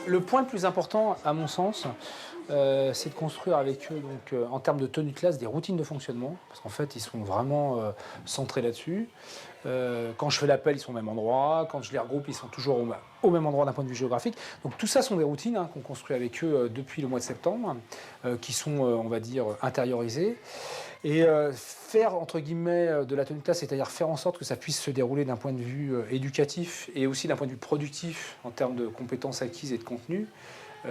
Le point le plus important, à mon sens, c'est de construire avec eux, donc, en termes de tenue de classe, des routines de fonctionnement, parce qu'en fait, ils sont vraiment centrés là-dessus. Quand je fais l'appel, ils sont au même endroit. Quand je les regroupe, ils sont toujours au même endroit d'un point de vue géographique. Donc tout ça sont des routines hein, qu'on construit avec eux depuis le mois de septembre, qui sont, on va dire, intériorisées. Et faire, entre guillemets, de la tenue de classe, c'est-à-dire faire en sorte que ça puisse se dérouler d'un point de vue éducatif et aussi d'un point de vue productif en termes de compétences acquises et de contenu,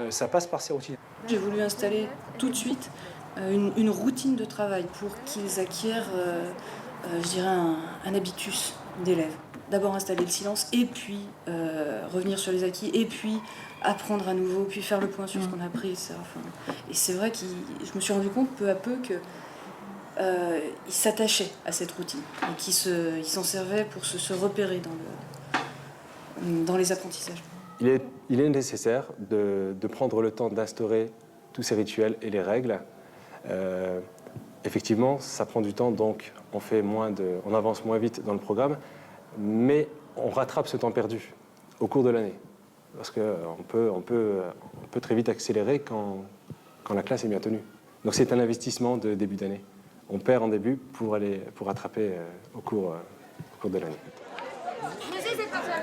ça passe par ces routines. J'ai voulu installer tout de suite une routine de travail pour qu'ils acquièrent, je dirais, un habitus d'élève. D'abord installer le silence et puis revenir sur les acquis et puis apprendre à nouveau, puis faire le point sur ce qu'on a appris. Et c'est vrai que je me suis rendu compte peu à peu qu'ils s'attachaient à cette routine et qu'ils s'en servaient pour se repérer dans les apprentissages. Il est nécessaire de prendre le temps d'instaurer tous ces rituels et les règles. Effectivement, ça prend du temps, donc on avance moins vite dans le programme, mais on rattrape ce temps perdu au cours de l'année. Parce qu'on peut très vite accélérer quand la classe est bien tenue. Donc c'est un investissement de début d'année. On perd en début pour rattraper au cours de l'année. Je sais, c'est pas ça.